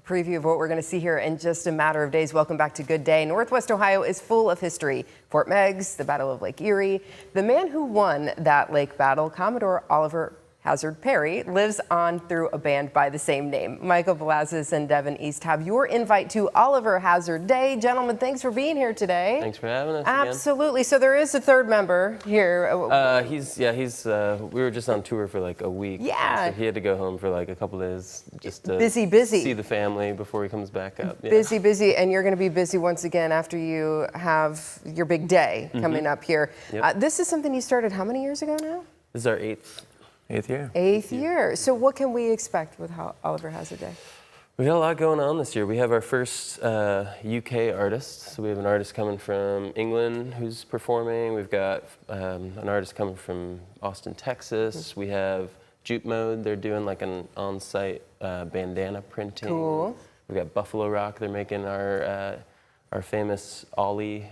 preview of what we're going to see here in just a matter of days. Welcome back to Good Day. Northwest Ohio is full of history. Fort Meigs, the Battle of Lake Erie. The man who won that lake battle, Commodore Oliver Hazard Perry, lives on through a band by the same name. Michael Velazquez and Devin East have your invite to Oliver Hazard Day. Gentlemen, thanks for being here today. Thanks for having us. Absolutely. Again. So there is a third member here. We were just on tour for like a week. Yeah. So he had to go home for like a couple days just to busy. See the family before he comes back up. Yeah. Busy, and you're going to be busy once again after you have your big day coming up here. Yep. This is something you started how many years ago now? This is our eighth year. Eighth year. So what can we expect with Oliver Hazard Day? We got a lot going on this year. We have our first UK artist. So we have an artist coming from England who's performing. We've got an artist coming from Austin, Texas. We have Juke Mode. They're doing like an on-site bandana printing. Cool. We've got Buffalo Rock. They're making our famous Ollie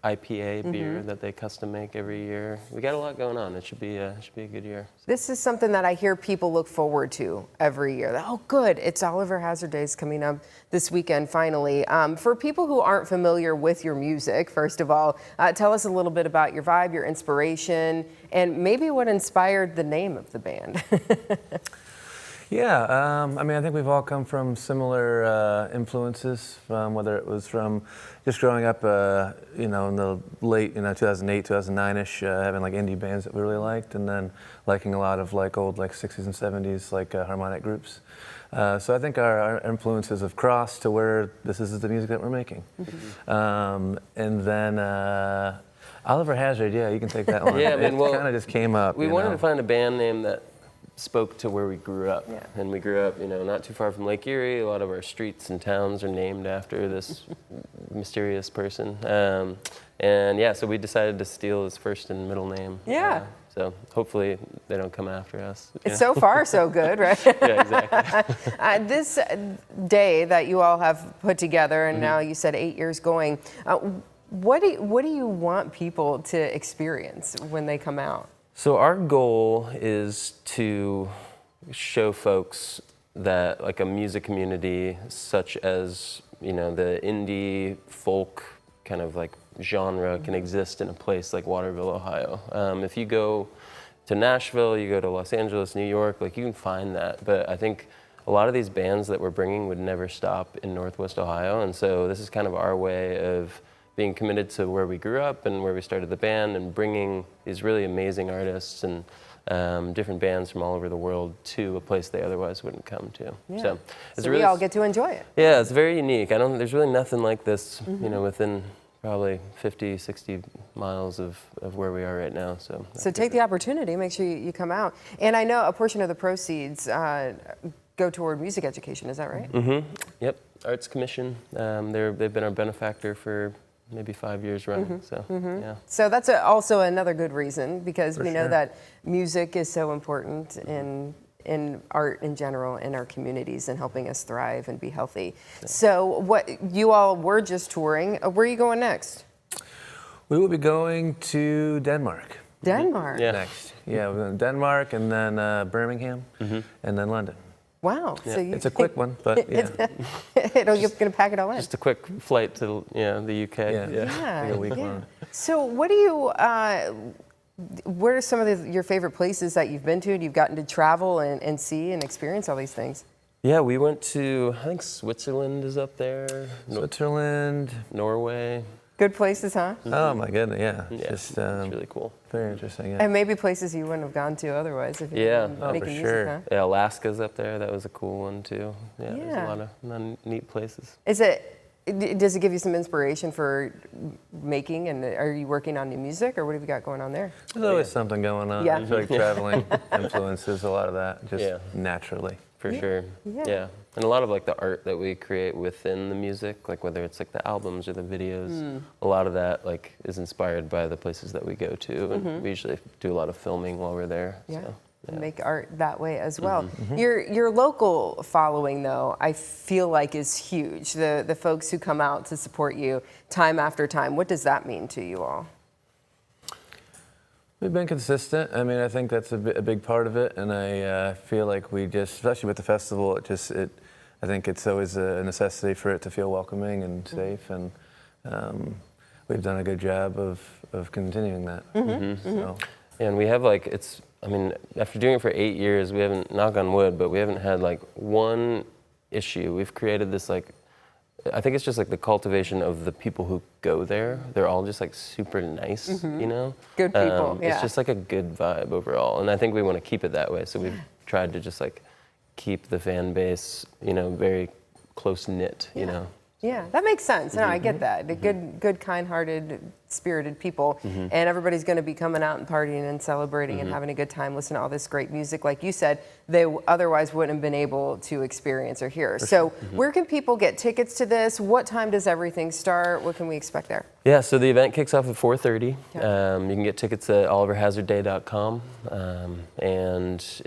IPA beer that they custom make every year. We got a lot going on. It should be a good year. This is something that I hear people look forward to every year. Oh, good! It's Oliver Hazard Days coming up this weekend. Finally, for people who aren't familiar with your music, first of all, tell us a little bit about your vibe, your inspiration, and maybe what inspired the name of the band. Yeah, I mean, I think we've all come from similar influences, whether it was from just growing up, in the late, 2008, 2009-ish, having like indie bands that we really liked, and then liking a lot of like old like 60s and 70s like harmonic groups. So I think our influences have crossed to where this is the music that we're making. And then Oliver Hazard, yeah, you can take that one. Yeah, I mean, it kind of just came up. We wanted to find a band name that spoke to where we grew up. Yeah. And we grew up, not too far from Lake Erie. A lot of our streets and towns are named after this mysterious person. So we decided to steal his first and middle name. Yeah. So hopefully they don't come after us. It's so far so good, right? Yeah, exactly. This day that you all have put together, and now you said 8 years going, what do you want people to experience when they come out? So our goal is to show folks that like a music community such as, the indie folk kind of like genre can exist in a place like Waterville, Ohio. If you go to Nashville, you go to Los Angeles, New York, like you can find that. But I think a lot of these bands that we're bringing would never stop in Northwest Ohio. And so this is kind of our way of being committed to where we grew up and where we started the band, and bringing these really amazing artists and different bands from all over the world to a place they otherwise wouldn't come to. Yeah. So we all get to enjoy it. Yeah, it's very unique. There's really nothing like this, within probably 50, 60 miles of where we are right now. So take the opportunity, make sure you come out. And I know a portion of the proceeds go toward music education, is that right? Mm-hmm. Yep, Arts Commission. They've been our benefactor for maybe 5 years running. Yeah. So that's also another good reason, because we know sure. that music is so important in art in general, in our communities, and helping us thrive and be healthy. Yeah. So what you all were just touring, where are you going next? We will be going to Denmark. Denmark? Yeah. Next. Yeah, we're going to Denmark, and then Birmingham, and then London. Wow. Yeah. So It's a quick one, but yeah. You're going to pack it all in. Just a quick flight to the UK. Yeah. Like a week long. So what do you, what are some of your favorite places that you've been to and you've gotten to travel and see and experience all these things? Yeah, we went to, I think Switzerland is up there. Switzerland. Norway. Good places, huh? Oh my goodness, yeah. Yeah, Just it's really cool. very interesting. Yeah. And maybe places you wouldn't have gone to otherwise if you Yeah. were Oh, making for music, sure. huh? Yeah, Alaska's up there. That was a cool one too. Yeah, there's Yeah. a lot of neat places. Does it give you some inspiration for making, and are you working on new music, or what have you got going on there? There's always something going on. Yeah. I feel like traveling influences a lot of that, just naturally. For sure. Yeah. And a lot of like the art that we create within the music, like whether it's like the albums or the videos, a lot of that like is inspired by the places that we go to, and we usually do a lot of filming while we're there. Yeah. So, yeah. Make art that way as well. Your local following, though, I feel like is huge. The folks who come out to support you time after time. What does that mean to you all? We've been consistent. I mean, I think that's a big part of it, and I feel like we just, especially with the festival, I I think it's always a necessity for it to feel welcoming and safe, and we've done a good job of continuing that. So. And we have like, I mean, after doing it for 8 years, we haven't, knock on wood, but we haven't had like one issue. We've created this like, I think it's just like the cultivation of the people who go there. They're all just like super nice, you know? Good people, yeah. It's just like a good vibe overall. And I think we want to keep it that way. So we've tried to just like keep the fan base, you know, very close knit, you know? Yeah, that makes sense. No, I get that. The good, kind-hearted, spirited people, and everybody's going to be coming out and partying and celebrating and having a good time, listening to all this great music, like you said, they otherwise wouldn't have been able to experience or hear. So, where can people get tickets to this? What time does everything start? What can we expect there? Yeah, so the event kicks off at 4:30. You can get tickets at oliverhazardday.com, and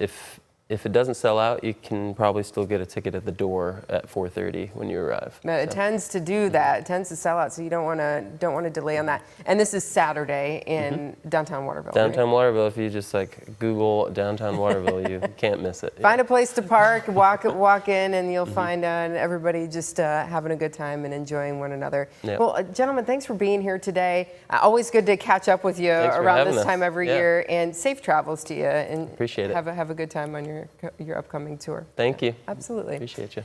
if it doesn't sell out, you can probably still get a ticket at the door at 4:30 when you arrive. Now, it tends to do that. It tends to sell out, so you don't want to delay on that. And this is Saturday in downtown Waterville. Downtown Waterville. If you just like Google downtown Waterville, you can't miss it. Find a place to park, walk in, and you'll find everybody just having a good time and enjoying one another. Yep. Well, gentlemen, thanks for being here today. Always good to catch up with you Thanks for around having this us. time every year. And safe travels to you. And Appreciate it. Have a good time on your upcoming tour. Thank you. Absolutely. Appreciate you.